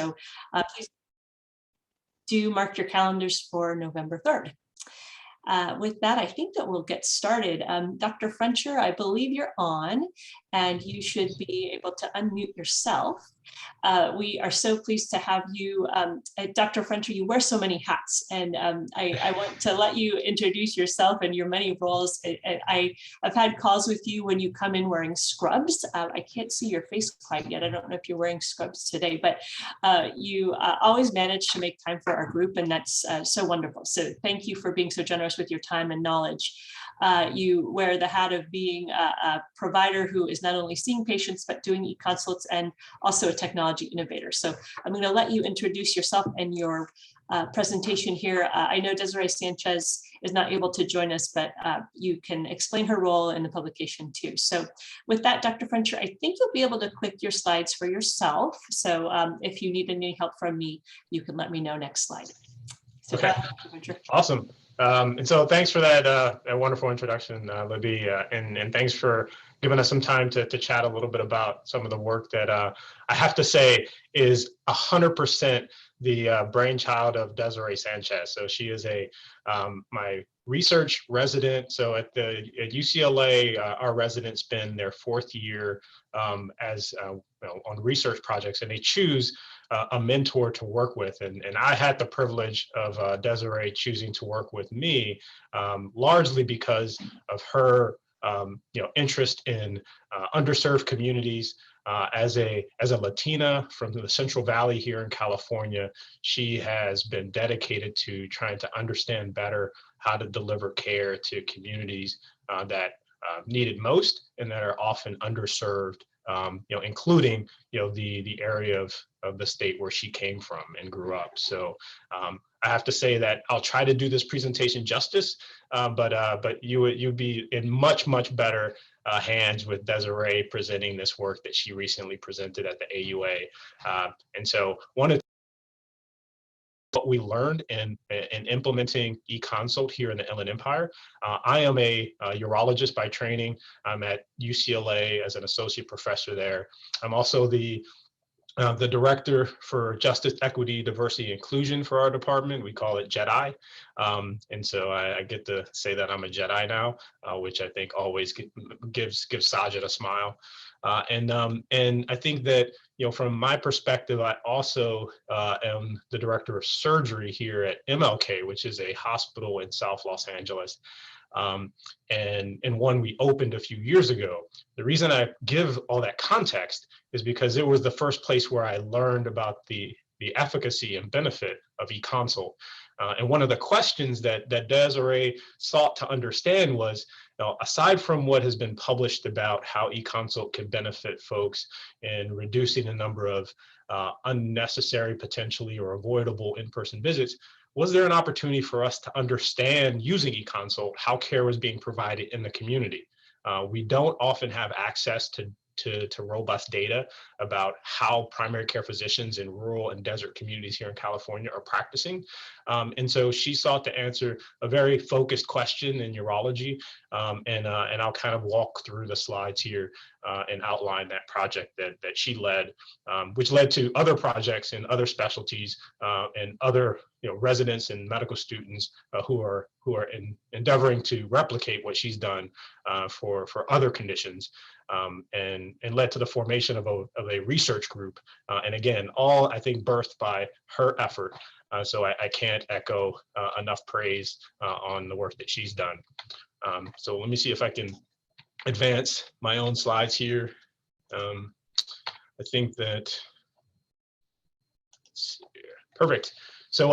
So please do mark your calendars for November 3rd. With that, I think that we'll get started. Dr. Frencher, I believe you're on, and you should be able to unmute yourself. We are so pleased to have you. Dr. Frencher, you wear so many hats, and I want to let you introduce yourself and your many roles. I've had calls with you when you come in wearing scrubs. I can't see your face quite yet. I don't know if you're wearing scrubs today, but you always manage to make time for our group, and that's so wonderful. So thank you for being so generous with your time and knowledge. You wear the hat of being a provider who is not only seeing patients, but doing e-consults, and also a technology innovator. So I'm going to let you introduce yourself and your presentation here. I know Desiree Sanchez is not able to join us, but you can explain her role in the publication too. So with that, Dr. Frencher, I think you'll be able to click your slides for yourself. So if you need any help from me, you can let me know. Next slide. So okay. Awesome. And so thanks for that wonderful introduction, Libby, and thanks for giving us some time to chat a little bit about some of the work that I have to say is 100% the brainchild of Desiree Sanchez. So she is my research resident. So at UCLA, our residents spend their 4th year on research projects, and they choose a mentor to work with. And I had the privilege of Desiree choosing to work with me, largely because of her interest in underserved communities. As a Latina from the Central Valley here in California, she has been dedicated to trying to understand better how to deliver care to communities that need it most and that are often underserved, including the area of the state where she came from and grew up. So I have to say that I'll try to do this presentation justice, but you'd be in much better hands with Desiree presenting this work that she recently presented at the AUA. And so what we learned in implementing e-consult here in the Inland Empire. I am a urologist by training. I'm at UCLA as an associate professor there. I'm also the director for Justice, Equity, Diversity, Inclusion for our department. We call it JEDI. And so I get to say that I'm a Jedi now, which I think always gives Sajid a smile. And I think that, from my perspective, I also am the director of surgery here at MLK, which is a hospital in South Los Angeles. And one we opened a few years ago. The reason I give all that context is because it was the first place where I learned about the efficacy and benefit of e-consult. And one of the questions that Desiree sought to understand was, aside from what has been published about how e-consult can benefit folks in reducing the number of unnecessary, potentially, or avoidable in-person visits, was there an opportunity for us to understand, using e-consult, how care was being provided in the community? We don't often have access to robust data about how primary care physicians in rural and desert communities here in California are practicing. And so she sought to answer a very focused question in urology. And I'll kind of walk through the slides here and outline that project that she led, which led to other projects in other specialties and other residents and medical students who are endeavoring to replicate what she's done for other conditions, and led to the formation of a research group. And again, all I think birthed by her effort. So I can't echo enough praise on the work that she's done. So let me see if I can advance my own slides here. I think that, let's see here. Perfect. So,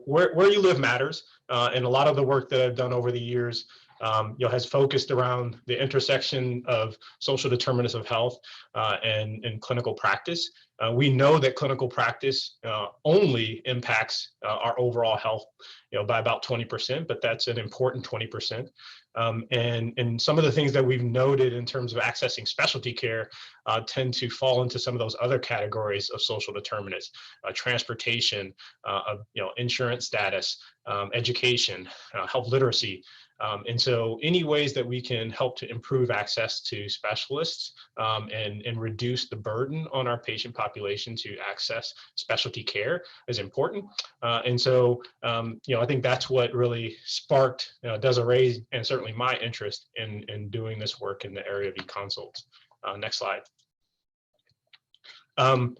where you live matters, and a lot of the work that I've done over the years, has focused around the intersection of social determinants of health and clinical practice. We know that clinical practice only impacts our overall health, by about 20%, but that's an important 20%. And some of the things that we've noted in terms of accessing specialty care tend to fall into some of those other categories of social determinants: transportation, insurance status, education, health literacy, And so any ways that we can help to improve access to specialists and reduce the burden on our patient population to access specialty care is important. And so, I think that's what really sparked Desiree's and certainly my interest in doing this work in the area of e-consults. Next slide. And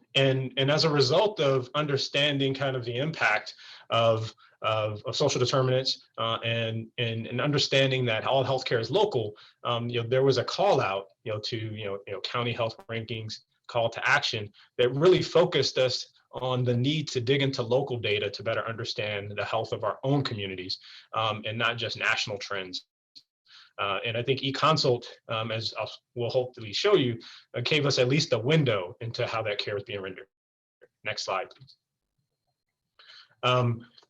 as a result of understanding kind of the impact of social determinants and understanding that all healthcare is local, there was a call out, to county health rankings, call to action that really focused us on the need to dig into local data to better understand the health of our own communities and not just national trends. And I think e-consult, as we'll hopefully show you, gave us at least a window into how that care is being rendered. Next slide, please.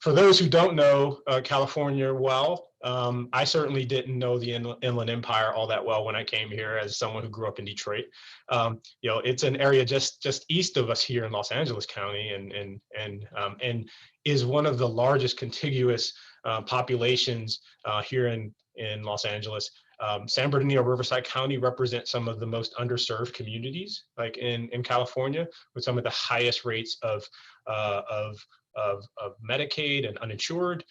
For those who don't know California well, I certainly didn't know the Inland Empire all that well when I came here as someone who grew up in Detroit. It's an area just east of us here in Los Angeles County and is one of the largest contiguous populations here in Los Angeles. San Bernardino, Riverside County represents some of the most underserved communities, like in California, with some of the highest rates of Medicaid and uninsured,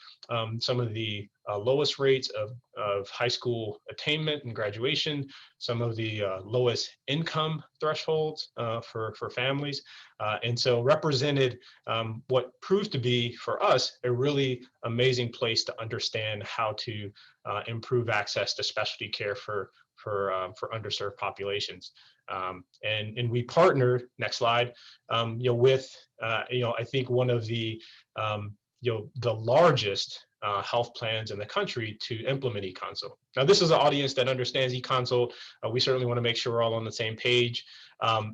some of the lowest rates of high school attainment and graduation, some of the lowest income thresholds for families, and so represented what proved to be for us a really amazing place to understand how to improve access to specialty care for underserved populations. And we partnered, next slide, with I think one of the the largest health plans in the country to implement e-consult. Now, this is an audience that understands e-consult. We certainly want to make sure we're all on the same page.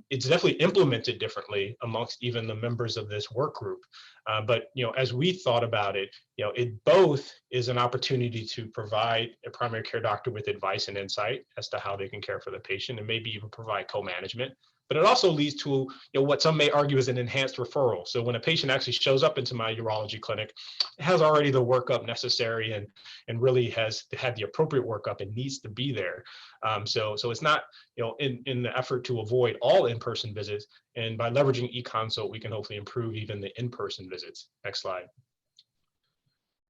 It's definitely implemented differently amongst even the members of this work group. But as we thought about it, it both is an opportunity to provide a primary care doctor with advice and insight as to how they can care for the patient and maybe even provide co-management. But it also leads to what some may argue is an enhanced referral. So when a patient actually shows up into my urology clinic, it has already the workup necessary and really has had the appropriate workup and needs to be there. So it's not in the effort to avoid all in-person visits, and by leveraging e-consult, we can hopefully improve even the in-person visits. Next slide.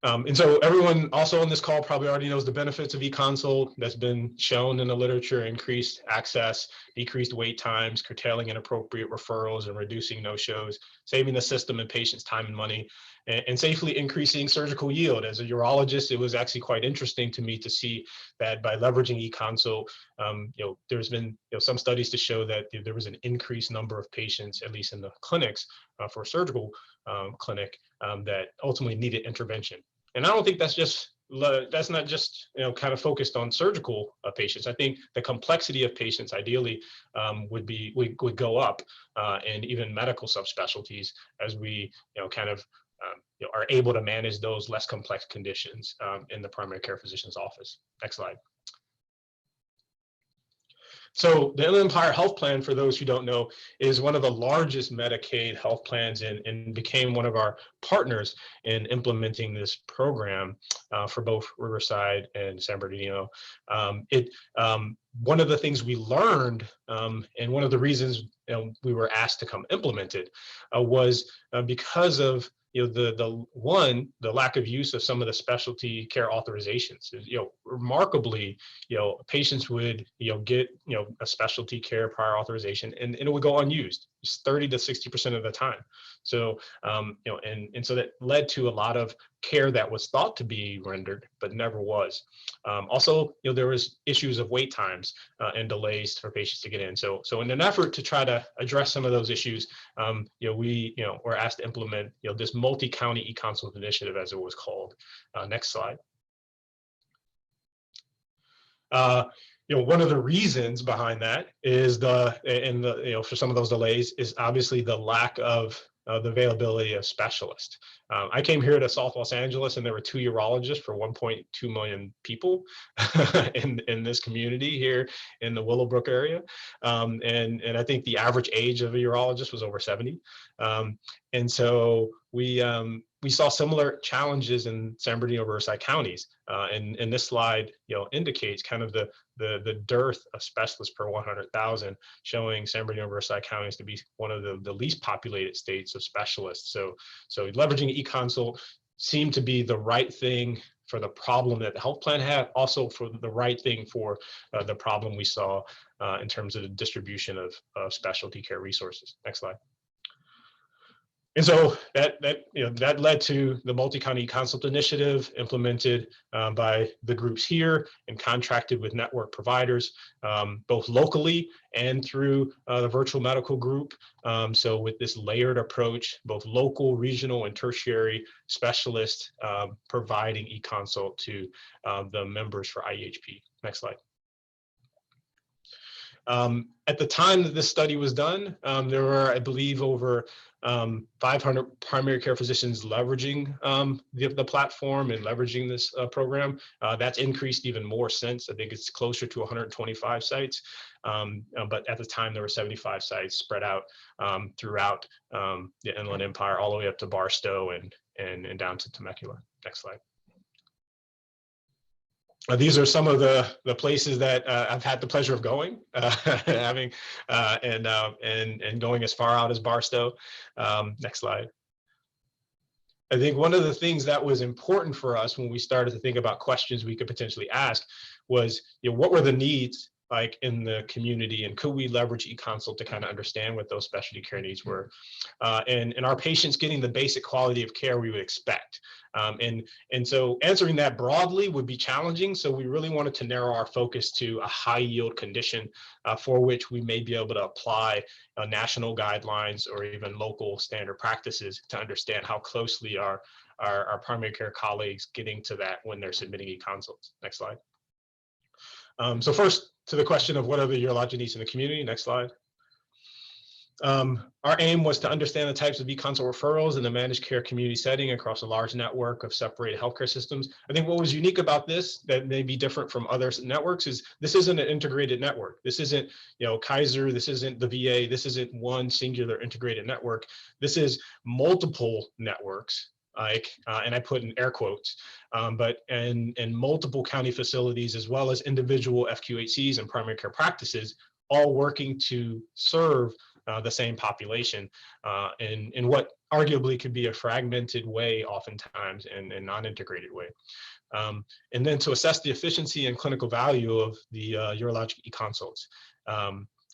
And so everyone also on this call probably already knows the benefits of e-consult that's been shown in the literature: increased access, decreased wait times, curtailing inappropriate referrals and reducing no-shows, saving the system and patients time and money, and safely increasing surgical yield. As a urologist, it was actually quite interesting to me to see that by leveraging e-consult, there's been some studies to show that there was an increased number of patients, at least in the clinics for a surgical clinic, that ultimately needed intervention. And I don't think that's not just kind of focused on surgical patients. I think the complexity of patients ideally would go up, and even medical subspecialties as we kind of are able to manage those less complex conditions in the primary care physician's office. Next slide. So the Inland Empire Health Plan, for those who don't know, is one of the largest Medicaid health plans and became one of our partners in implementing this program for both Riverside and San Bernardino. One of the things we learned, and one of the reasons we were asked to come implement it, was because of the lack of use of some of the specialty care authorizations. Remarkably, patients would get a specialty care prior authorization and it would go unused, just 30 to 60% of the time. So and so that led to a lot of care that was thought to be rendered but never was. Also, there was issues of wait times and delays for patients to get in. So in an effort to try to address some of those issues, we were asked to implement this multi-county e-consult initiative, as it was called. Next slide. One of the reasons behind that is for some of those delays is obviously the lack of the availability of specialists. I came here to South Los Angeles and there were 2 urologists for 1.2 million people in this community here in the Willowbrook area. And I think the average age of a urologist was over 70. And so we we saw similar challenges in San Bernardino, Riverside counties. And this slide, indicates kind of the dearth of specialists per 100,000, showing San Bernardino, Riverside counties to be one of the least populated states of specialists. So leveraging e-consult seemed to be the right thing for the problem that the health plan had, also for the right thing for the problem we saw in terms of the distribution of specialty care resources. Next slide. And so that led to the multi-county e-consult initiative implemented by the groups here and contracted with network providers, both locally and through the virtual medical group. So with this layered approach, both local, regional, and tertiary specialists providing e-consult to the members for IEHP. Next slide. At the time that this study was done, there were, I believe, over 500 primary care physicians leveraging the platform and leveraging this program. That's increased even more since. I think it's closer to 125 sites. But at the time, there were 75 sites spread out throughout the Inland Empire, all the way up to Barstow and down to Temecula. Next slide. These are some of the places that I've had the pleasure of going, and going as far out as Barstow. Next slide. I think one of the things that was important for us when we started to think about questions we could potentially ask was, what were the needs like in the community, and could we leverage e-consult to kind of understand what those specialty care needs were, and our patients getting the basic quality of care we would expect. And so answering that broadly would be challenging. So we really wanted to narrow our focus to a high yield condition for which we may be able to apply national guidelines or even local standard practices to understand how closely our primary care colleagues getting to that when they're submitting e-consults. Next slide. So first, to the question of what are the urologic needs in the community. Next slide. Our aim was to understand the types of e-consult referrals in the managed care community setting across a large network of separated healthcare systems. I think what was unique about this that may be different from other networks is this isn't an integrated network. This isn't, Kaiser, this isn't the VA, this isn't one singular integrated network. This is multiple networks, and I put in air quotes, but in multiple county facilities, as well as individual FQHCs and primary care practices, all working to serve the same population in what arguably could be a fragmented way, oftentimes, and non-integrated way. And then to assess the efficiency and clinical value of the urologic e-consults.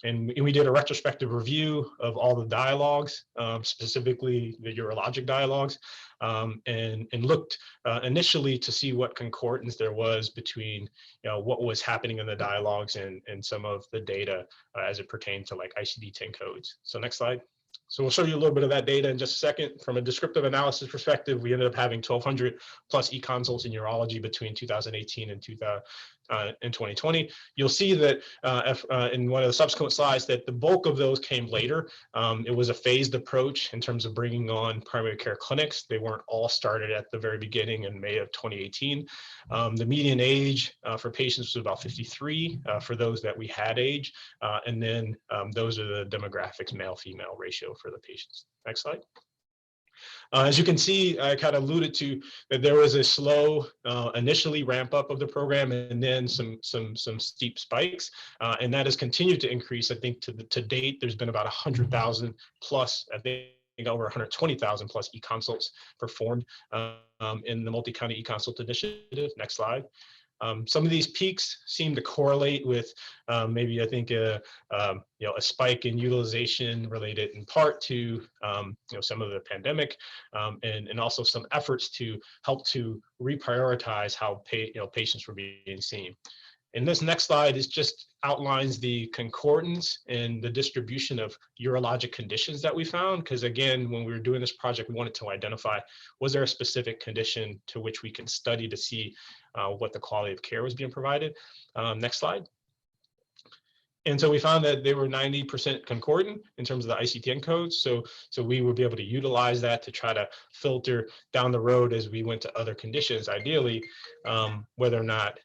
And we did a retrospective review of all the dialogues, specifically the urologic dialogues, and looked initially to see what concordance there was between what was happening in the dialogues and some of the data as it pertained to like ICD-10 codes. So next slide. So we'll show you a little bit of that data in just a second. From a descriptive analysis perspective, we ended up having 1,200 plus e-consults in urology between 2018 and 2020. You'll see that in one of the subsequent slides that the bulk of those came later. It was a phased approach in terms of bringing on primary care clinics. They weren't all started at the very beginning in May of 2018. The median age for patients was about 53 for those that we had age. And then those are the demographics, male-female ratio for the patients. Next slide. As you can see, I kind of alluded to that there was a slow initially ramp up of the program and then some steep spikes, and that has continued to increase. I think to date, there's been about 100,000 plus, I think over 120,000 plus e-consults performed in the multi-county e-consult initiative. Next slide. Some of these peaks seem to correlate with maybe I think a spike in utilization related in part to some of the pandemic and also some efforts to help to reprioritize how patients were being seen. And this next slide just outlines the concordance and the distribution of urologic conditions that we found. Because again, when we were doing this project, we wanted to identify, was there a specific condition to which we can study to see what the quality of care was being provided? Next slide. And so we found that they were 90% concordant in terms of the ICD-10 codes. So we would be able to utilize that to try to filter down the road as we went to other conditions, ideally, whether or not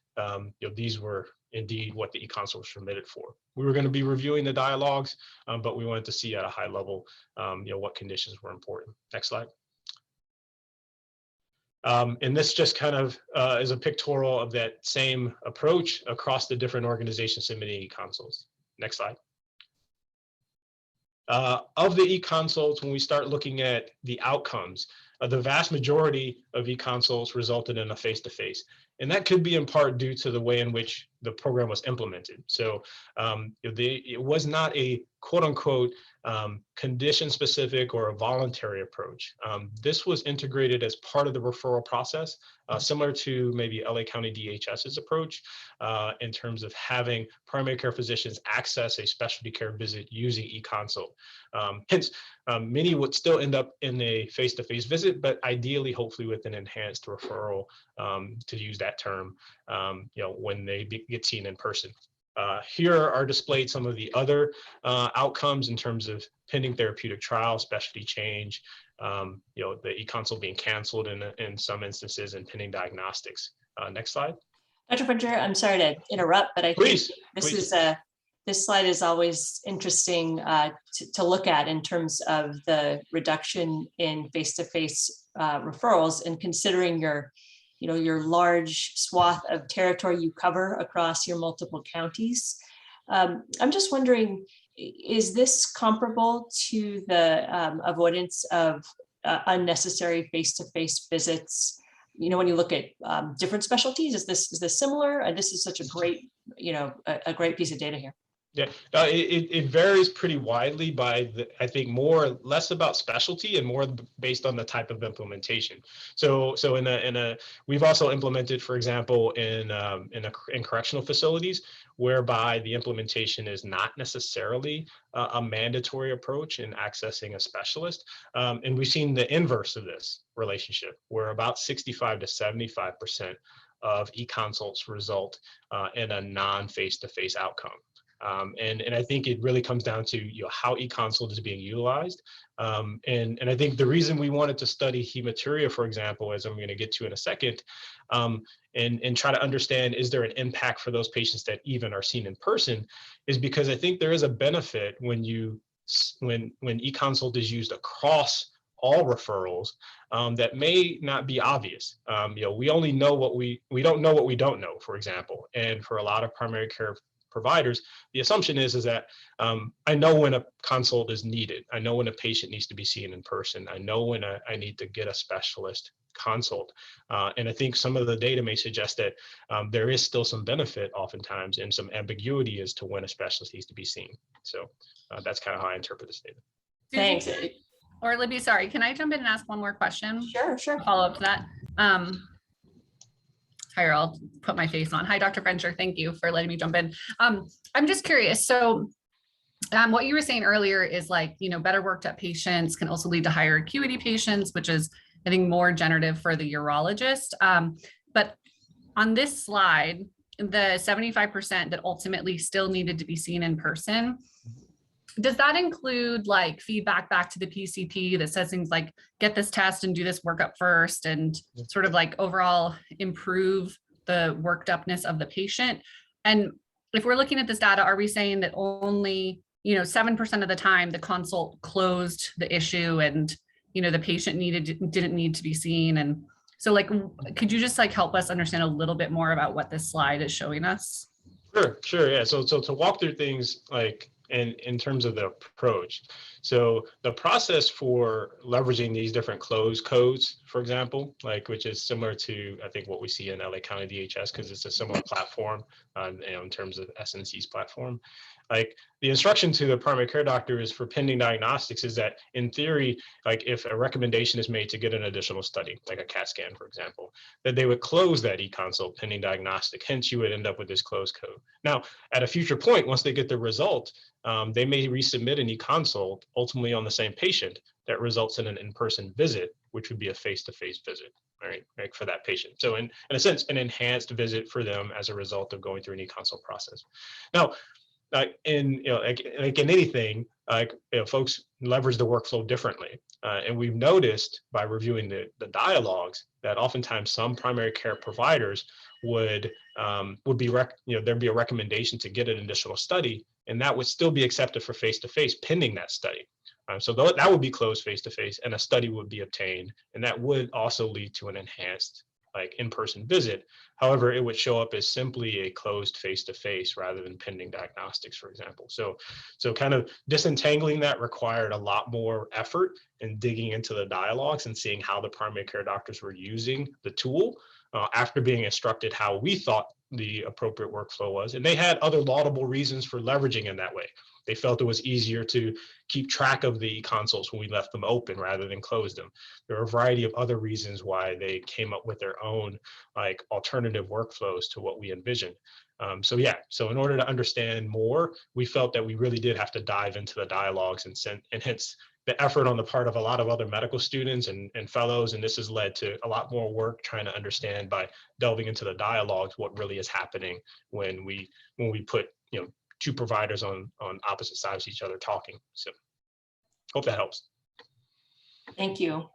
these were indeed what the e-consult was submitted for. We were going to be reviewing the dialogues, but we wanted to see at a high level, what conditions were important. Next slide. And this just kind of is a pictorial of that same approach across the different organizations submitting e-consults. Next slide. Of the e-consults, when we start looking at the outcomes, the vast majority of e-consults resulted in a face-to-face. And that could be in part due to the way in which the program was implemented. So it was not a quote unquote condition-specific or a voluntary approach. This was integrated as part of the referral process, similar to maybe LA County DHS's approach in terms of having primary care physicians access a specialty care visit using e-consult. Hence, many would still end up in a face-to-face visit, but ideally, hopefully with an enhanced referral, to use that term, when they get seen in person. Here are displayed some of the other outcomes in terms of pending therapeutic trial, specialty change, the e-consult being canceled in some instances, and pending diagnostics. Next slide. Dr. Bridger, I'm sorry to interrupt, but I think this slide is always interesting to look at in terms of the reduction in face-to-face referrals, and considering your large swath of territory you cover across your multiple counties. I'm just wondering, is this comparable to the avoidance of unnecessary face-to-face visits? When you look at different specialties, is this similar? And this is such a great, a great piece of data here. Yeah, it varies pretty widely by I think less about specialty and more based on the type of implementation. So we've also implemented, for example, in correctional facilities, whereby the implementation is not necessarily a mandatory approach in accessing a specialist. And we've seen the inverse of this relationship, where about 65 to 75% of e-consults result in a non-face-to-face outcome. And I think it really comes down to how e-consult is being utilized. And I think the reason we wanted to study hematuria, for example, as I'm going to get to in a second, and try to understand, is there an impact for those patients that even are seen in person, is because I think there is a benefit when e-consult is used across all referrals that may not be obvious. We only know we don't know what we don't know, for example. And for a lot of primary care providers, the assumption is that I know when a consult is needed. I know when a patient needs to be seen in person. I know when I need to get a specialist consult. And I think some of the data may suggest that there is still some benefit oftentimes and some ambiguity as to when a specialist needs to be seen. So that's kind of how I interpret this data. Thanks. Or Libby, sorry, can I jump in and ask one more question? Sure. Follow up to that. Here, I'll put my face on. Hi, Dr. Frencher. Thank you for letting me jump in. I'm just curious. So what you were saying earlier is better worked up patients can also lead to higher acuity patients, which is, I think, more generative for the urologist. But on this slide, the 75% that ultimately still needed to be seen in person, does that include feedback back to the PCP that says things like, get this test and do this workup first, and sort of overall improve the worked upness of the patient? And if we're looking at this data, are we saying that only 7% of the time the consult closed the issue and the patient didn't need to be seen? And so could you just help us understand a little bit more about what this slide is showing us? Sure. Yeah. So to walk through things in terms of the approach. So the process for leveraging these different closed codes, for example, which is similar to, I think, what we see in LA County DHS, because it's a similar platform in terms of SNC's platform. The instruction to the primary care doctor is for pending diagnostics is that, in theory, if a recommendation is made to get an additional study, like a CAT scan, for example, that they would close that e-consult pending diagnostic. Hence, you would end up with this closed code. Now, at a future point, once they get the result, they may resubmit an e-consult ultimately on the same patient that results in an in-person visit, which would be a face-to-face visit, right, for that patient. So in a sense, an enhanced visit for them as a result of going through an e-consult process. Now, in anything, folks leverage the workflow differently, and we've noticed by reviewing the dialogues that oftentimes some primary care providers would be there'd be a recommendation to get an additional study, and that would still be accepted for face-to-face pending that study. So that would be closed face-to-face, and a study would be obtained, and that would also lead to an enhanced like in-person visit. However, it would show up as simply a closed face-to-face rather than pending diagnostics, for example. So kind of disentangling that required a lot more effort and digging into the dialogues and seeing how the primary care doctors were using the tool after being instructed how we thought the appropriate workflow was. And they had other laudable reasons for leveraging in that way. They felt it was easier to keep track of the consults when we left them open rather than close them. There are a variety of other reasons why they came up with their own like alternative workflows to what we envisioned. So in order to understand more, we felt that we really did have to dive into the dialogues and hence the effort on the part of a lot of other medical students and fellows. And this has led to a lot more work trying to understand by delving into the dialogues what really is happening when we put two providers on opposite sides of each other talking. So hope that helps. Thank you.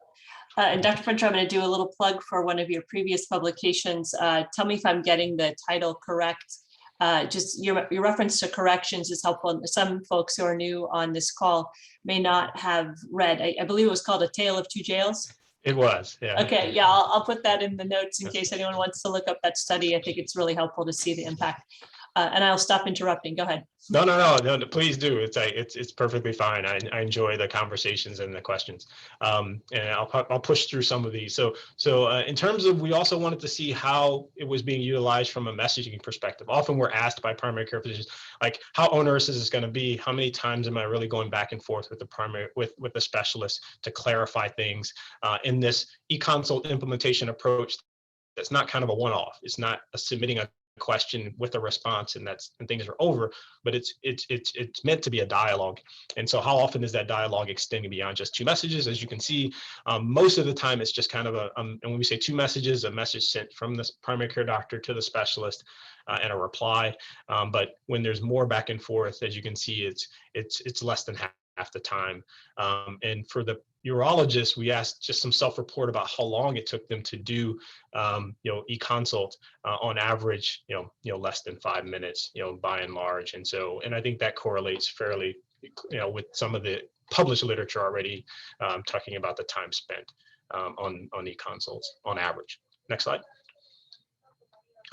And Dr. Frencher, I'm going to do a little plug for one of your previous publications. Tell me if I'm getting the title correct. Just your reference to corrections is helpful. Some folks who are new on this call may not have read. I believe it was called A Tale of Two Jails. It was, yeah. Okay, yeah, I'll put that in the notes in case anyone wants to look up that study. I think it's really helpful to see the impact. And I'll stop interrupting. Go ahead. No, please do. It's perfectly fine. I enjoy the conversations and the questions. And I'll push through some of these. So in terms of, we also wanted to see how it was being utilized from a messaging perspective. Often we're asked by primary care physicians, like, how onerous is this going to be? How many times am I really going back and forth with the specialist to clarify things in this e-consult implementation approach? That's not kind of a one-off. It's not submitting a question with a response and things are over, but it's meant to be a dialogue. And so how often is that dialogue extending beyond just two messages? As you can see, most of the time it's just kind of and when we say two messages, a message sent from the primary care doctor to the specialist and a reply. But when there's more back and forth, as you can see, it's less than half the time. And for the urologists, we asked just some self-report about how long it took them to do, e-consult on average, less than 5 minutes, by and large. And I think that correlates fairly, with some of the published literature already talking about the time spent on e-consults on average. Next slide.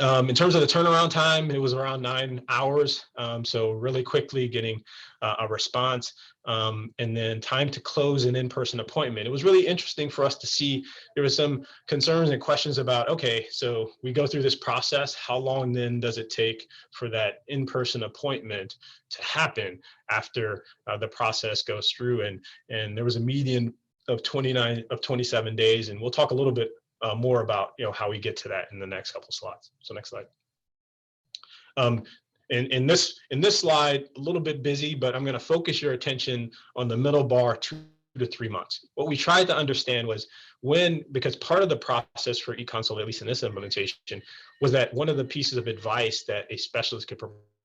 In terms of the turnaround time, it was around 9 hours. So really quickly getting a response, and then time to close an in-person appointment. It was really interesting for us to see there was some concerns and questions about, okay, so we go through this process, how long then does it take for that in-person appointment to happen after the process goes through? And there was a median of 27 days, and we'll talk a little bit more about how we get to that in the next couple slides. So next slide. In this slide, a little bit busy, but I'm going to focus your attention on the middle bar, 2 to 3 months. What we tried to understand was because part of the process for e-consult, at least in this implementation, was that one of the pieces of advice that a specialist could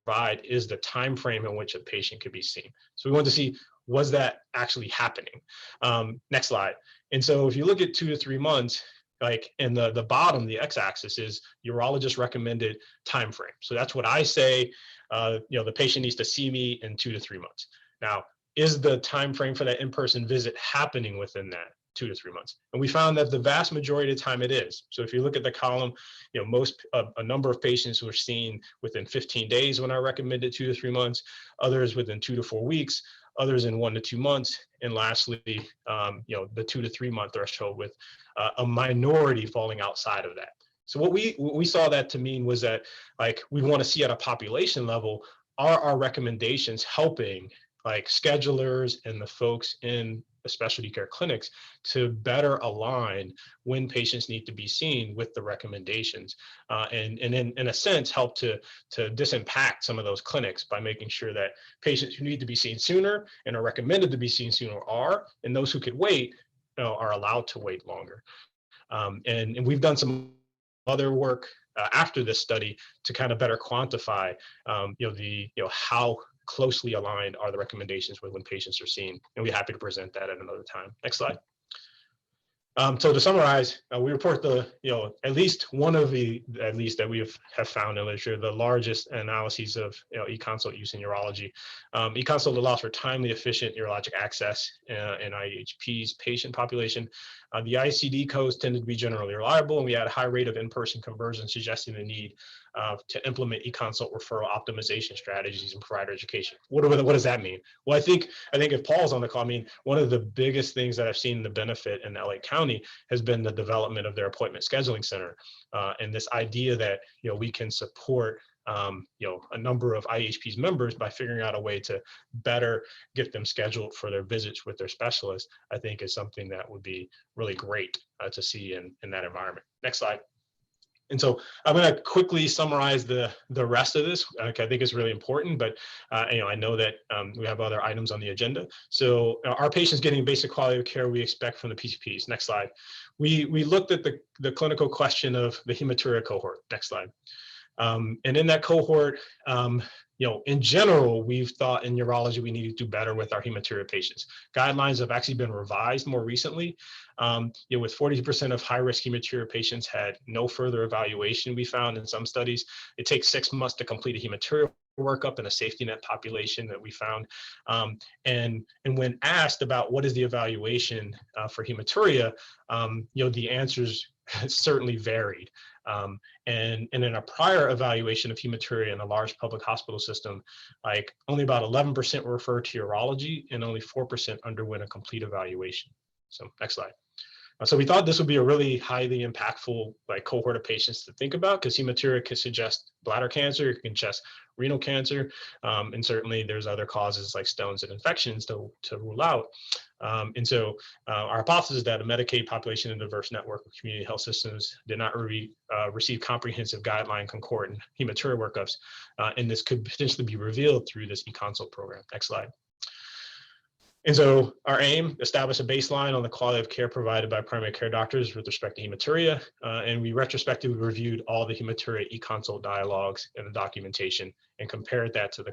provide is the time frame in which a patient could be seen. So we wanted to see, was that actually happening? Next slide. And so if you look at 2 to 3 months, like in the bottom, the x-axis is urologist recommended time frame. So that's what I say, the patient needs to see me in 2 to 3 months. Now, is the time frame for that in-person visit happening within that 2 to 3 months? And we found that the vast majority of the time it is. So if you look at the column, a number of patients were seen within 15 days when I recommended 2 to 3 months, others within 2 to 4 weeks, others in 1 to 2 months, and lastly, the 2 to 3 month threshold with a minority falling outside of that. So what we saw that to mean was that, like, we want to see at a population level, are our recommendations helping like schedulers and the folks in the specialty care clinics to better align when patients need to be seen with the recommendations, and in a sense help to disimpact some of those clinics by making sure that patients who need to be seen sooner and are recommended to be seen sooner are, and those who could wait are allowed to wait longer. And we've done some other work after this study to kind of better quantify how closely aligned are the recommendations with when patients are seen, and we're happy to present that at another time. Next slide. So to summarize, we report the, at least one of the, that we have found in literature, the largest analyses of, e-consult use in urology. E-consult allows for timely, efficient urologic access in IHP's patient population. The ICD codes tended to be generally reliable, and we had a high rate of in-person conversion, suggesting the need to implement e-consult referral optimization strategies and provider education. What does that mean? Well, I think if Paul's on the call, I mean, one of the biggest things that I've seen the benefit in LA County has been the development of their appointment scheduling center, and this idea that we can support a number of IHP's members by figuring out a way to better get them scheduled for their visits with their specialists, I think is something that would be really great to see in that environment. Next slide. And so I'm going to quickly summarize the rest of this. I think it's really important, but I know that we have other items on the agenda. So our patients getting basic quality of care we expect from the PCPs. Next slide. We looked at the clinical question of the hematuria cohort. Next slide. And in that cohort, in general, we've thought in urology we need to do better with our hematuria patients. Guidelines have actually been revised more recently. With 40% of high-risk hematuria patients had no further evaluation, we found in some studies. It takes 6 months to complete a hematuria workup in a safety net population that we found. And when asked about what is the evaluation for hematuria, the answers certainly varied. And in a prior evaluation of hematuria in a large public hospital system, like only about 11% were referred to urology and only 4% underwent a complete evaluation. So next slide. So we thought this would be a really highly impactful cohort of patients to think about, because hematuria can suggest bladder cancer, it can suggest renal cancer, and certainly there's other causes like stones and infections to rule out. And so our hypothesis is that a Medicaid population and diverse network of community health systems did not receive comprehensive guideline concordant hematuria workups, and this could potentially be revealed through this e-consult program. Next slide. And so our aim, establish a baseline on the quality of care provided by primary care doctors with respect to hematuria, and we retrospectively reviewed all the hematuria e-consult dialogues and the documentation and compared that to the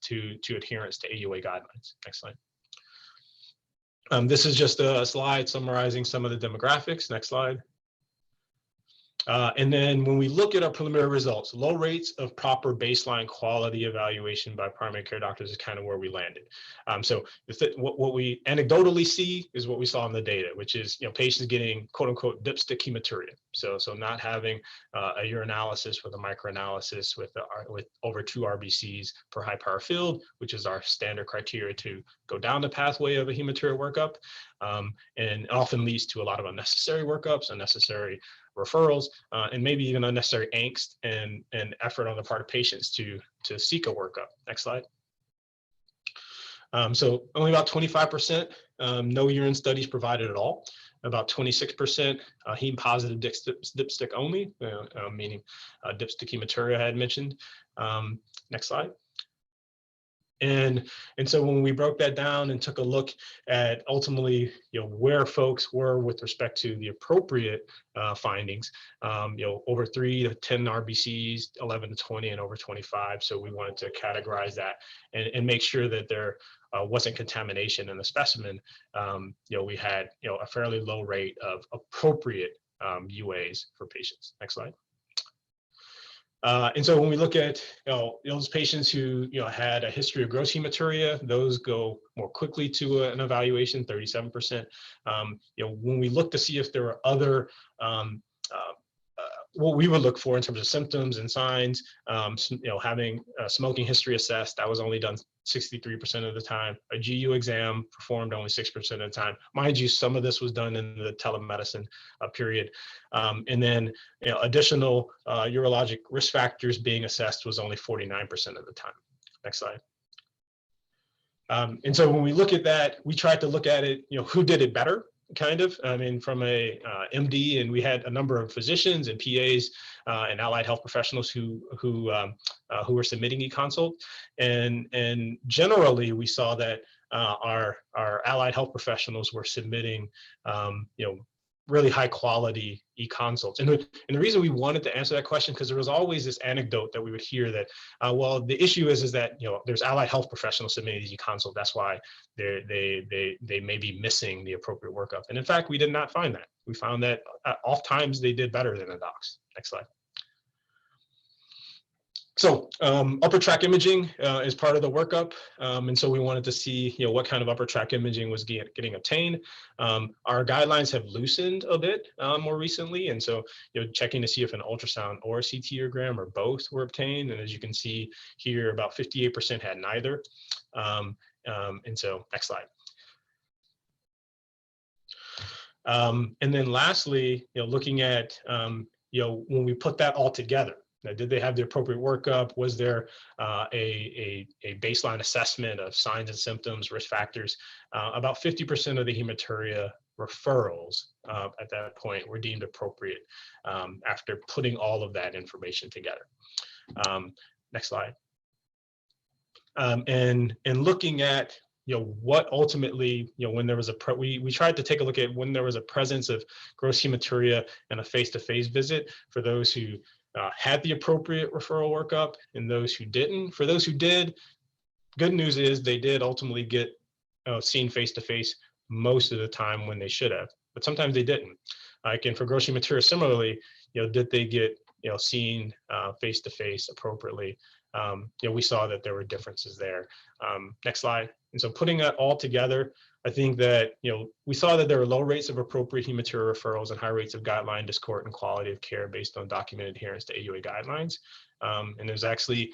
to adherence to AUA guidelines. Next slide. This is just a slide summarizing some of the demographics. Next slide. And then when we look at our preliminary results, low rates of proper baseline quality evaluation by primary care doctors is kind of where we landed. So what we anecdotally see is what we saw in the data, which is patients getting quote unquote dipstick hematuria. So not having a urinalysis with a microanalysis with over 2 RBCs per high power field, which is our standard criteria to go down the pathway of a hematuria workup, and often leads to a lot of unnecessary workups, unnecessary referrals, and maybe even unnecessary angst and effort on the part of patients to seek a workup. Next slide. So only about 25% no urine studies provided at all. About 26% heme positive dipstick only, meaning dipstick hematuria I had mentioned. Next slide. And so when we broke that down and took a look at ultimately, where folks were with respect to the appropriate findings, over 3 to 10 RBCs, 11 to 20, and over 25. So we wanted to categorize that and make sure that there wasn't contamination in the specimen. We had a fairly low rate of appropriate UAs for patients. Next slide. And so when we look at those patients who had a history of gross hematuria, those go more quickly to an evaluation, 37%. When we look to see if there were other what we would look for in terms of symptoms and signs, having a smoking history assessed, that was only done 63% of the time. A GU exam performed only 6% of the time. Mind you, some of this was done in the telemedicine period. And then additional urologic risk factors being assessed was only 49% of the time. Next slide. And so when we look at that, we tried to look at it, who did it better? Kind of, I mean, from a MD, and we had a number of physicians and PAs and allied health professionals who were submitting e-consult, and generally we saw that our allied health professionals were submitting really high quality e-consults. And the reason we wanted to answer that question, because there was always this anecdote that we would hear that, well, the issue is that there's allied health professionals submitting these e-consult. That's why they may be missing the appropriate workup. And in fact, we did not find that. we found that oftentimes they did better than the docs. Next slide. So upper tract imaging is part of the workup, and so we wanted to see, what kind of upper tract imaging was getting obtained. Our guidelines have loosened a bit more recently, and so checking to see if an ultrasound or a CT or both were obtained. And as you can see here, about 58% had neither. And so next slide. And then lastly, looking at when we put that all together. Now, did they have the appropriate workup? Was there a baseline assessment of signs and symptoms, risk factors? About 50% of the hematuria referrals at that point were deemed appropriate after putting all of that information together. Next slide. And looking at what ultimately, when there was we tried to take a look at when there was a presence of gross hematuria and a face-to-face visit for those who had the appropriate referral workup and those who didn't. For those who did, good news is they did ultimately get seen face-to-face most of the time when they should have, but sometimes they didn't. And for gross hematuria, similarly, did they get seen face-to-face appropriately? We saw that there were differences there. Next slide. And so putting that all together, I think that, we saw that there were low rates of appropriate hematuria referrals and high rates of guideline discordant quality of care based on documented adherence to AUA guidelines. And there's actually,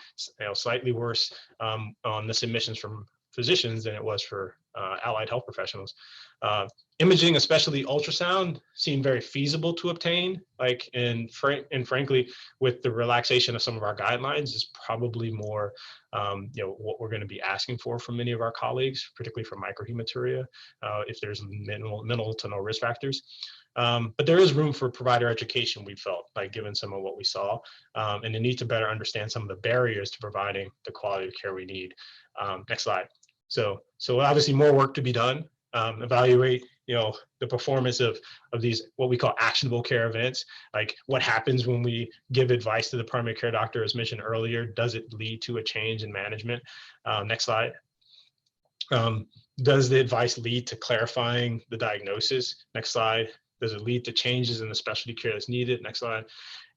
slightly worse on the submissions from physicians than it was for allied health professionals. Imaging, especially ultrasound, seemed very feasible to obtain. And frankly, with the relaxation of some of our guidelines, is probably more, what we're going to be asking for from many of our colleagues, particularly for microhematuria, if there's minimal to no risk factors. But there is room for provider education, we felt, given some of what we saw, and the need to better understand some of the barriers to providing the quality of care we need. Next slide. So obviously more work to be done. Evaluate, the performance of these, what we call actionable care events. Like what happens when we give advice to the primary care doctor, as mentioned earlier, does it lead to a change in management? Next slide. Does the advice lead to clarifying the diagnosis? Next slide. Does it lead to changes in the specialty care that's needed? Next slide.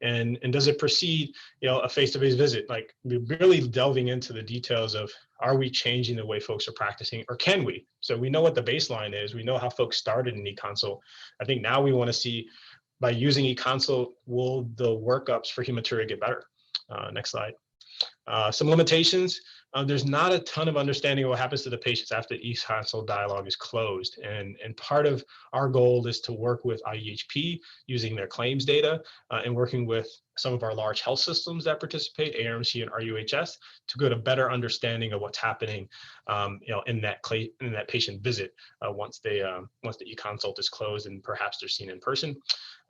And does it precede, a face-to-face visit? Like we're really delving into the details of, are we changing the way folks are practicing, or can we? So we know what the baseline is. We know how folks started in e-consult. I think now we want to see, by using e-consult, will the workups for hematuria get better? Next slide. Some limitations. There's not a ton of understanding of what happens to the patients after the e-consult dialogue is closed. And part of our goal is to work with IEHP using their claims data and working with some of our large health systems that participate, ARMC and RUHS, to get a better understanding of what's happening, in that patient visit once the e-consult is closed and perhaps they're seen in person.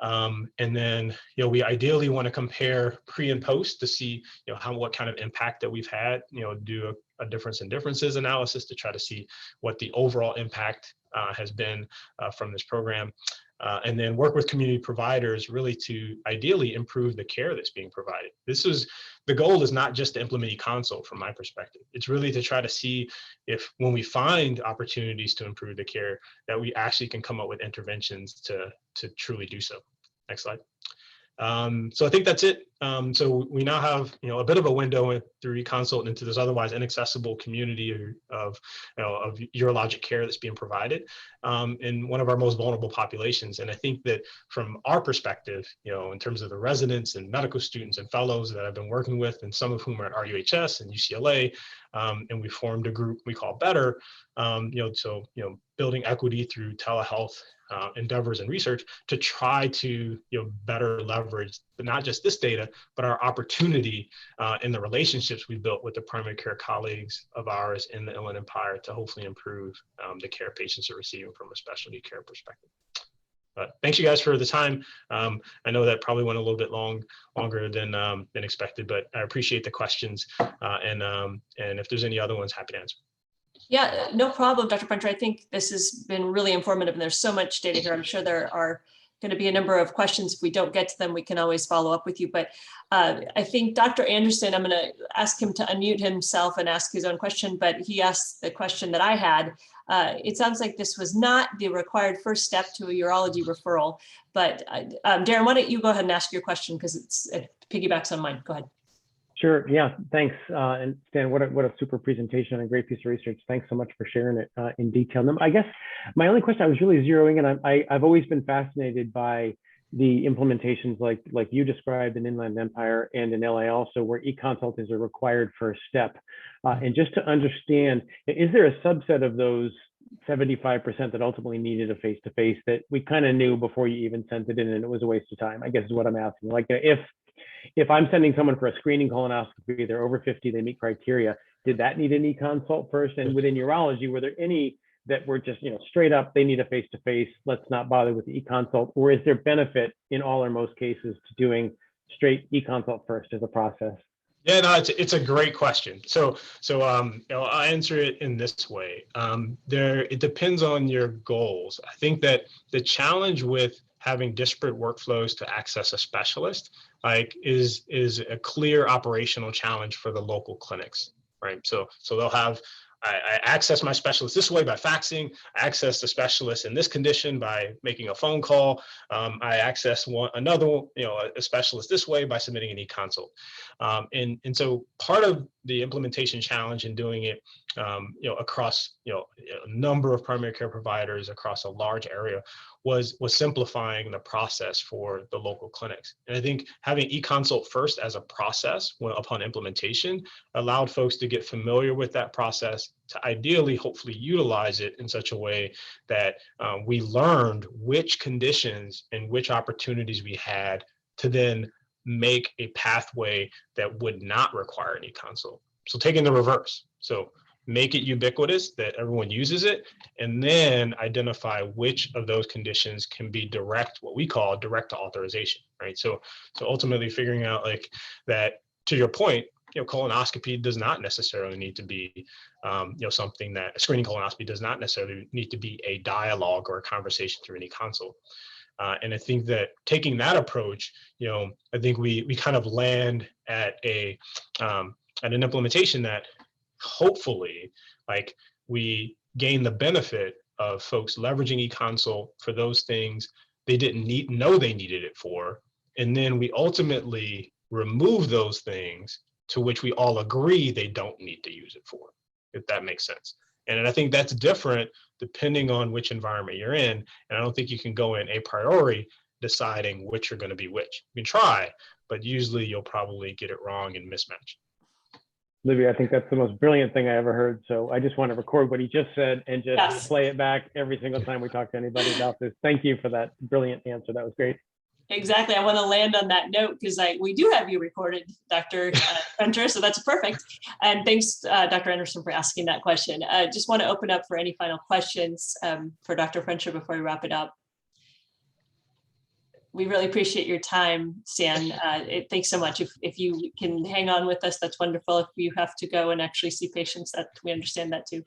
And then, we ideally want to compare pre and post to see, what kind of impact that we've had, do a difference in differences analysis to try to see what the overall impact has been from this program. And then work with community providers really to ideally improve the care that's being provided. The goal is not just to implement e-consult from my perspective. It's really to try to see if when we find opportunities to improve the care, that we actually can come up with interventions to truly do so. Next slide. So I think that's it. So we now have, a bit of a window through e-consult into this otherwise inaccessible community of urologic care that's being provided in one of our most vulnerable populations. And I think that from our perspective, in terms of the residents and medical students and fellows that I've been working with, and some of whom are at RUHS and UCLA, and we formed a group we call Better, building equity through telehealth endeavors and research to try to better leverage not just this data, but our opportunity in the relationships we built with the primary care colleagues of ours in the Inland Empire to hopefully improve the care patients are receiving from a specialty care perspective. But thanks you guys for the time. I know that probably went a little bit longer than expected, but I appreciate the questions. And if there's any other ones, happy to answer. Yeah, no problem, Dr. Frencher. I think this has been really informative, and there's so much data here. I'm sure there are going to be a number of questions. If we don't get to them, we can always follow up with you. But I think Dr. Anderson, I'm going to ask him to unmute himself and ask his own question, but he asked the question that I had it sounds like this was not the required first step to a urology referral, but Darren, why don't you go ahead and ask your question, because it piggybacks on mine. Go ahead. Sure. Yeah. Thanks. And Stan, what a super presentation and a great piece of research. Thanks so much for sharing it in detail. I guess my only question, I was really zeroing in. I've always been fascinated by the implementations like you described in Inland Empire and in LA also, where e-consult is a required first step. And just to understand, is there a subset of those 75% that ultimately needed a face-to-face that we kind of knew before you even sent it in and it was a waste of time, I guess is what I'm asking. Like if I'm sending someone for a screening colonoscopy, they're over 50, they meet criteria, did that need an e-consult first? And within urology, were there any that were just, straight up, they need a face-to-face, let's not bother with the e-consult? Or is there benefit in all or most cases to doing straight e-consult first as a process? Yeah, no, it's a great question. So I'll answer it in this way. It depends on your goals. I think that the challenge with having disparate workflows to access a specialist, is a clear operational challenge for the local clinics, right? So they'll have, I access my specialist this way by faxing. I access the specialist in this condition by making a phone call. I access another, a specialist this way by submitting an e-consult. And so part of the implementation challenge in doing it, across, a number of primary care providers across a large area was simplifying the process for the local clinics. And I think having e-consult first as a process upon implementation allowed folks to get familiar with that process, to ideally, hopefully utilize it in such a way that we learned which conditions and which opportunities we had to then make a pathway that would not require an e-consult. So taking the reverse. So make it ubiquitous that everyone uses it, and then identify which of those conditions can be what we call direct to authorization, right? So ultimately figuring out that, to your point, colonoscopy does not necessarily need to be, something that a screening colonoscopy does not necessarily need to be a dialogue or a conversation through an e-consult. And I think that taking that approach, I think we kind of land at an implementation that hopefully we gain the benefit of folks leveraging e-consult for those things they didn't know they needed it for. And then we ultimately remove those things to which we all agree they don't need to use it for, if that makes sense. And I think that's different depending on which environment you're in. And I don't think you can go in a priori deciding which are going to be which. You can try, but usually you'll probably get it wrong and mismatch. Libby, I think that's the most brilliant thing I ever heard. So I just want to record what he just said and just play it back every single time we talk to anybody about this. Thank you for that brilliant answer. That was great. Exactly. I want to land on that note because we do have you recorded, Dr. Frencher, so that's perfect. And thanks, Dr. Anderson, for asking that question. Just want to open up for any final questions for Dr. Frencher before we wrap it up. We really appreciate your time, Stan. Thanks so much. If you can hang on with us, that's wonderful. If you have to go and actually see patients, that we understand that too.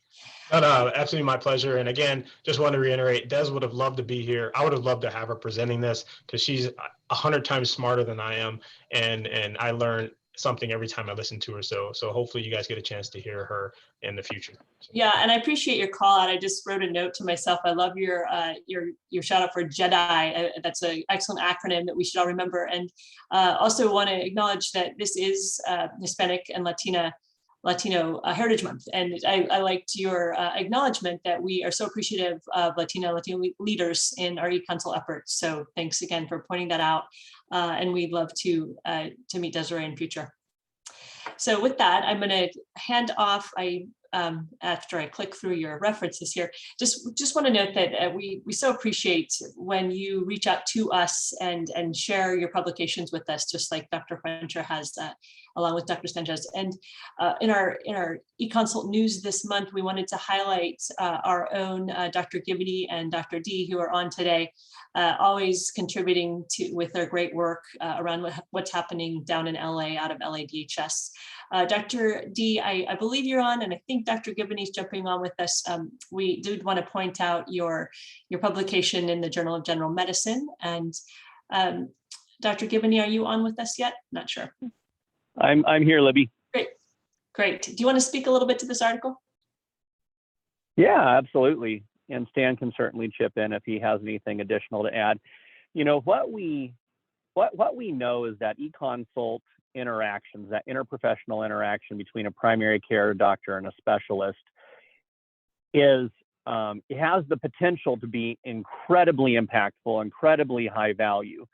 No, absolutely my pleasure. And again, just want to reiterate, Des would have loved to be here. I would have loved to have her presenting this because she's 100 times smarter than I am. And I learn something every time I listen to her. So hopefully you guys get a chance to hear her in the future. Yeah, and I appreciate your call out. I just wrote a note to myself. I love your shout out for JEDI. That's an excellent acronym that we should all remember. And also want to acknowledge that this is Hispanic and Latino Heritage Month. And I liked your acknowledgement that we are so appreciative of Latino leaders in our e-consult efforts. So thanks again for pointing that out. And we'd love to meet Desiree in future. So with that, I'm going to hand off. After I click through your references here, just want to note that we so appreciate when you reach out to us and share your publications with us, just like Dr. Frencher has, along with Dr. Sanchez. And in our e-consult news this month, we wanted to highlight our own Dr. Givney and Dr. D, who are on today, always contributing with their great work around what's happening down in LA out of LADHS. Dr. D, I believe you're on, and I think Dr. Givney's jumping on with us. We did want to point out your publication in the Journal of General Medicine. And Dr. Givney, are you on with us yet? Not sure. I'm here, Libby. Great. Do you want to speak a little bit to this article? Yeah, absolutely. And Stan can certainly chip in if he has anything additional to add. You know, what we know is that e-consult interactions, that interprofessional interaction between a primary care doctor and a specialist is, it has the potential to be incredibly impactful, incredibly high value.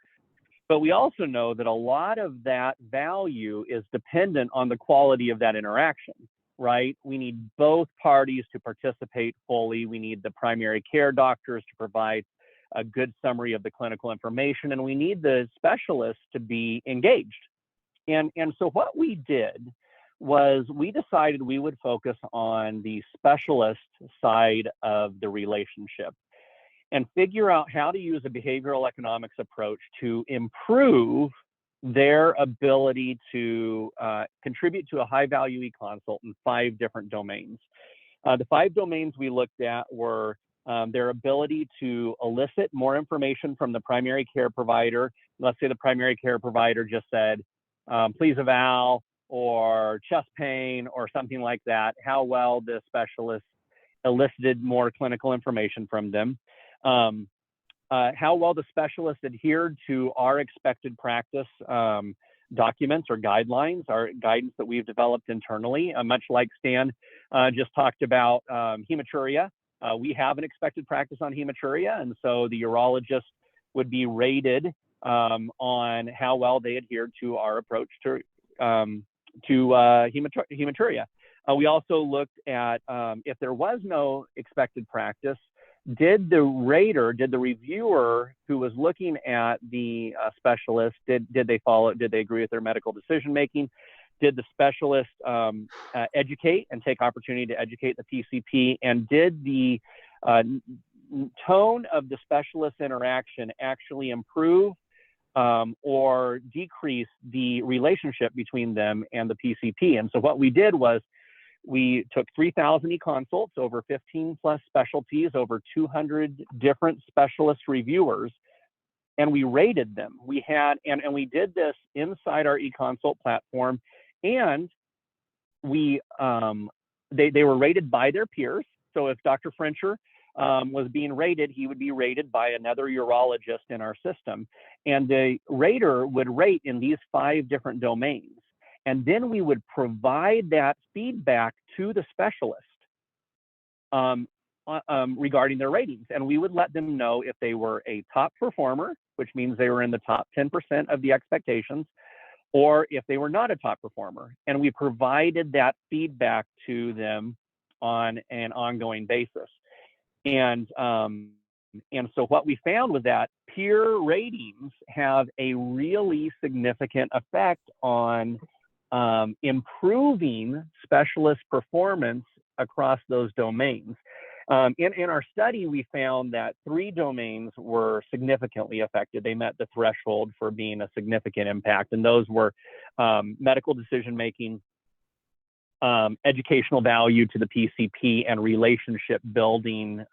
But we also know that a lot of that value is dependent on the quality of that interaction, right? We need both parties to participate fully. We need the primary care doctors to provide a good summary of the clinical information, and we need the specialists to be engaged. And so what we did was we decided we would focus on the specialist side of the relationship and figure out how to use a behavioral economics approach to improve their ability to contribute to a high value e-consult in 5 different domains. The 5 domains we looked at were their ability to elicit more information from the primary care provider. Let's say the primary care provider just said, please eval, or chest pain, or something like that. How well the specialist elicited more clinical information from them. How well the specialist adhered to our expected practice documents or guidelines, our guidance that we've developed internally, much like Stan just talked about hematuria. We have an expected practice on hematuria, and so the urologist would be rated on how well they adhered to our approach to hematuria. We also looked at if there was no expected practice, did the reviewer who was looking at the specialist, did they agree with their medical decision making? Did the specialist educate and take opportunity to educate the PCP? And did the tone of the specialist interaction actually improve or decrease the relationship between them and the PCP? And so what we did was we took 3,000 e-consults over 15 plus specialties, over 200 different specialist reviewers, and we rated them. We had, and we did this inside our e-consult platform, and we they were rated by their peers. So if Dr. Frencher was being rated, he would be rated by another urologist in our system, and the rater would rate in these 5 different domains. And then we would provide that feedback to the specialist regarding their ratings. And we would let them know if they were a top performer, which means they were in the top 10% of the expectations, or if they were not a top performer. And we provided that feedback to them on an ongoing basis. And so what we found was that peer ratings have a really significant effect on improving specialist performance across those domains. In our study, we found that 3 domains were significantly affected. They met the threshold for being a significant impact, and those were medical decision-making, educational value to the PCP, and relationship building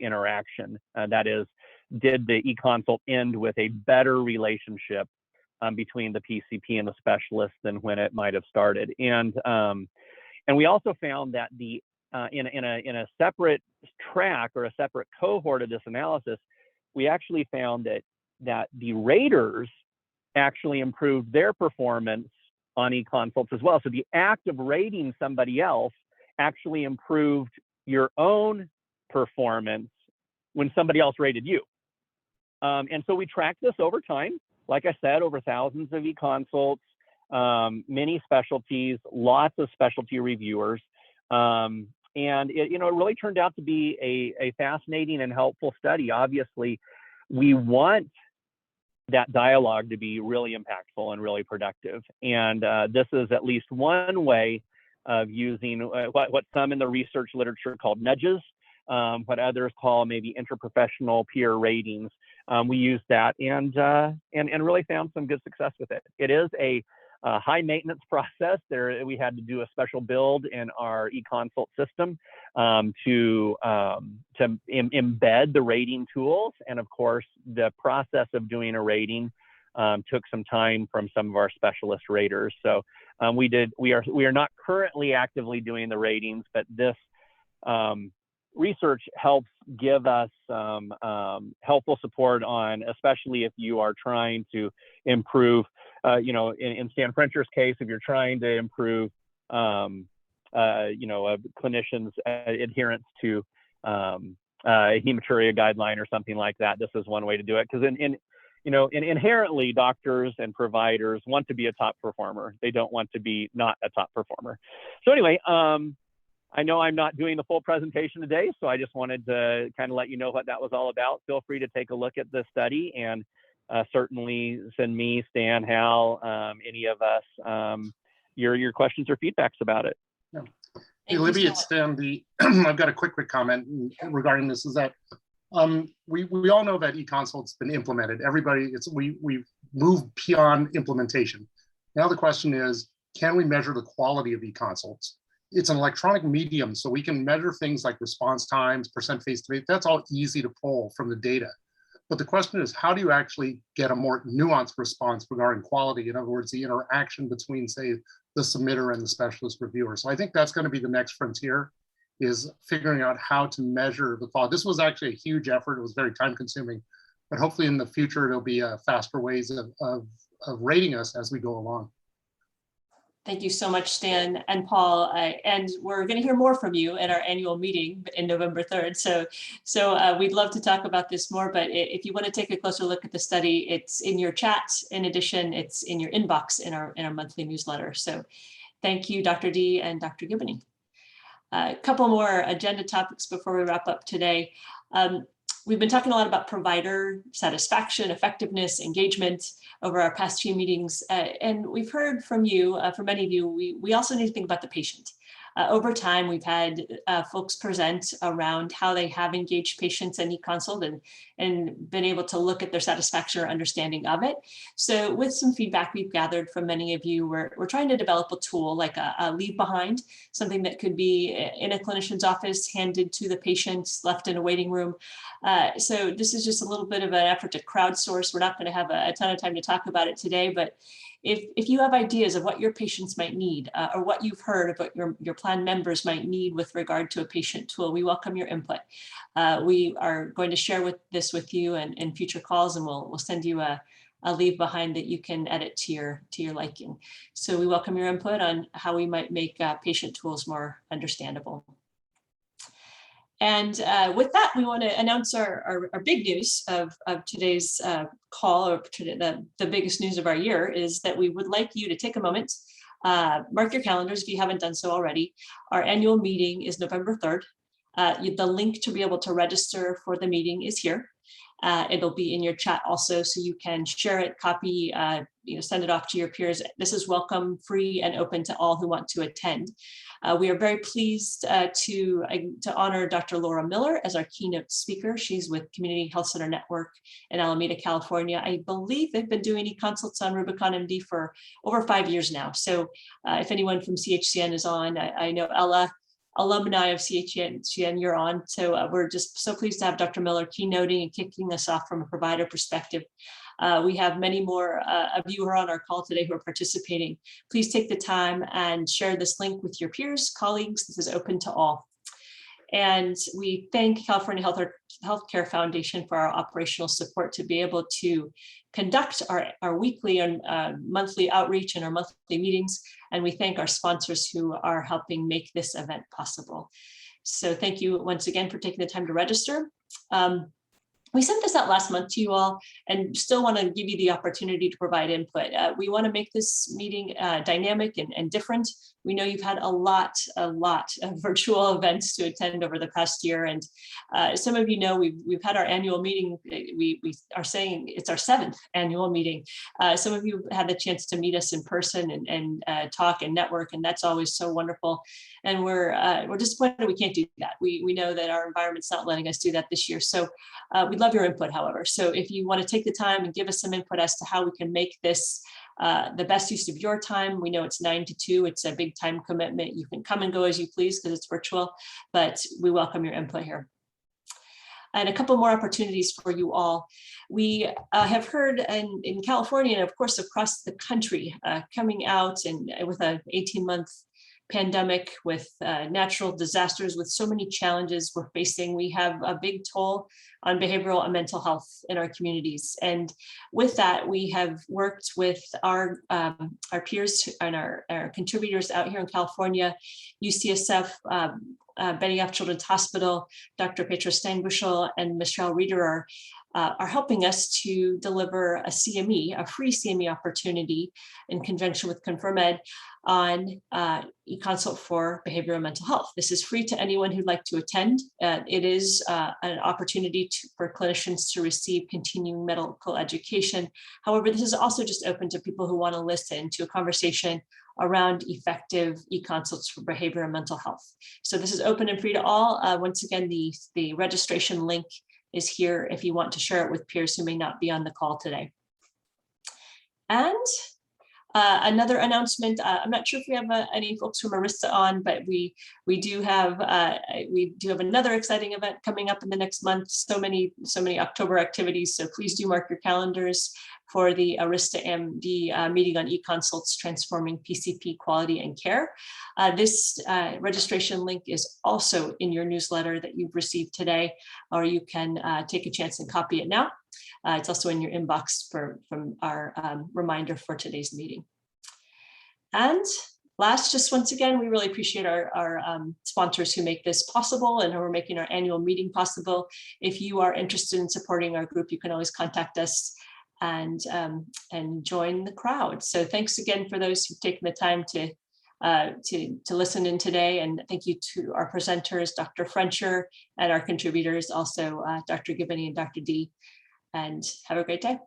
interaction. That is, did the e-consult end with a better relationship between the PCP and the specialist than when it might have started? And we also found that the in a separate track or a separate cohort of this analysis, we actually found that the raters actually improved their performance on e-consults as well. So the act of rating somebody else actually improved your own performance when somebody else rated you. And so we tracked this over time. Like I said, over thousands of e-consults, many specialties, lots of specialty reviewers. And it really turned out to be a fascinating and helpful study. Obviously, we want that dialogue to be really impactful and really productive. And this is at least one way of using what some in the research literature called nudges, what others call maybe interprofessional peer ratings. We used that and really found some good success with it. It is a high maintenance process. We had to do a special build in our e-consult system to embed the rating tools. And of course, the process of doing a rating took some time from some of our specialist raters. So we are not currently actively doing the ratings, but this research helps give us some helpful support on, especially if you are trying to improve, in Stan Frencher's case, if you're trying to improve, a clinician's adherence to a hematuria guideline or something like that. This is one way to do it, because inherently doctors and providers want to be a top performer. They don't want to be not a top performer. So anyway, I know I'm not doing the full presentation today, so I just wanted to kind of let you know what that was all about. Feel free to take a look at the study, and certainly send me, Stan, Hal, any of us, your questions or feedbacks about it. Yeah. Hey, Libby, it's Stan. I've got a quick comment regarding this. Is that we all know that e-consult's been implemented. We've moved beyond implementation. Now the question is, can we measure the quality of e-consults? It's an electronic medium, so we can measure things like response times, percent face-to-face. That's all easy to pull from the data. But the question is, how do you actually get a more nuanced response regarding quality? In other words, the interaction between, say, the submitter and the specialist reviewer. So I think that's going to be the next frontier, is figuring out how to measure the quality. This was actually a huge effort. It was very time consuming, but hopefully in the future, there'll be faster ways of rating us as we go along. Thank you so much, Stan and Paul. And we're going to hear more from you at our annual meeting in November 3rd. So we'd love to talk about this more, but if you want to take a closer look at the study, it's in your chat. In addition, it's in your inbox in our monthly newsletter. So thank you, Dr. D and Dr. Gibney. A couple more agenda topics before we wrap up today. We've been talking a lot about provider satisfaction, effectiveness, engagement over our past few meetings. And we've heard from you, from many of you, we also need to think about the patient. Over time, we've had folks present around how they have engaged patients in e-consult and been able to look at their satisfaction or understanding of it. So with some feedback we've gathered from many of you, we're trying to develop a tool like a leave behind, something that could be in a clinician's office, handed to the patient, left in a waiting room. So this is just a little bit of an effort to crowdsource. We're not going to have a ton of time to talk about it today, but if you have ideas of what your patients might need or what you've heard of what your plan members might need with regard to a patient tool, we welcome your input. We are going to share this with you in future calls, and we'll send you a leave behind that you can edit to your liking. So we welcome your input on how we might make patient tools more understandable. And with that, we want to announce our big news of today's call, or the biggest news of our year, is that we would like you to take a moment, mark your calendars if you haven't done so already. Our annual meeting is November 3rd. The link to be able to register for the meeting is here. It'll be in your chat also, so you can share it, copy, send it off to your peers. This is welcome, free, and open to all who want to attend. We are very pleased to honor Dr. Laura Miller as our keynote speaker. She's with Community Health Center Network in Alameda, California. I believe they've been doing e-consults on Rubicon MD for over 5 years now. So if anyone from CHCN is on, I know Ella, alumni of CHCN, you're on. So we're just so pleased to have Dr. Miller keynoting and kicking us off from a provider perspective. We have many more of you who are on our call today who are participating. Please take the time and share this link with your peers, colleagues. This is open to all. And we thank California Healthcare Foundation for our operational support to be able to conduct our weekly and monthly outreach and our monthly meetings. And we thank our sponsors who are helping make this event possible. So thank you once again for taking the time to register. We sent this out last month to you all and still want to give you the opportunity to provide input. We want to make this meeting dynamic and different. We know you've had a lot of virtual events to attend over the past year. And some of you know we've had our annual meeting. We are saying it's our 7th annual meeting. Some of you had the chance to meet us in person and talk and network, and that's always so wonderful. And we're disappointed we can't do that. We know that our environment's not letting us do that this year. So we'd love your input, however. So if you want to take the time and give us some input as to how we can make this the best use of your time. We know it's 9 to 2. It's a big time commitment. You can come and go as you please because it's virtual, but we welcome your input here. And a couple more opportunities for you all. We have heard in California and of course across the country coming out and with an 18-month pandemic, with natural disasters, with so many challenges we're facing, we have a big toll on behavioral and mental health in our communities. And with that, we have worked with our peers and our contributors out here in California, UCSF, Betty F. Children's Hospital, Dr. Petra Steinbushel and Michelle Reeder are helping us to deliver a CME, a free CME opportunity in conjunction with ConfirmEd on e-consult for behavioral and mental health. This is free to anyone who'd like to attend. It is an opportunity for clinicians to receive continuing medical education. However, this is also just open to people who want to listen to a conversation around effective e-consults for behavior and mental health. So this is open and free to all. Once again, the registration link is here if you want to share it with peers who may not be on the call today. And another announcement, I'm not sure if we have any folks from Arista on, but we do have another exciting event coming up in the next month. So many October activities. So please do mark your calendars for the Arista MD meeting on e-consults transforming PCP quality and care. This registration link is also in your newsletter that you've received today, or you can take a chance and copy it now. It's also in your inbox from our reminder for today's meeting. And last, just once again, we really appreciate our sponsors who make this possible and who are making our annual meeting possible. If you are interested in supporting our group, you can always contact us and join the crowd. So thanks again for those who've taken the time to listen in today. And thank you to our presenters, Dr. Frencher, and our contributors, also Dr. Gibney and Dr. D. And have a great day.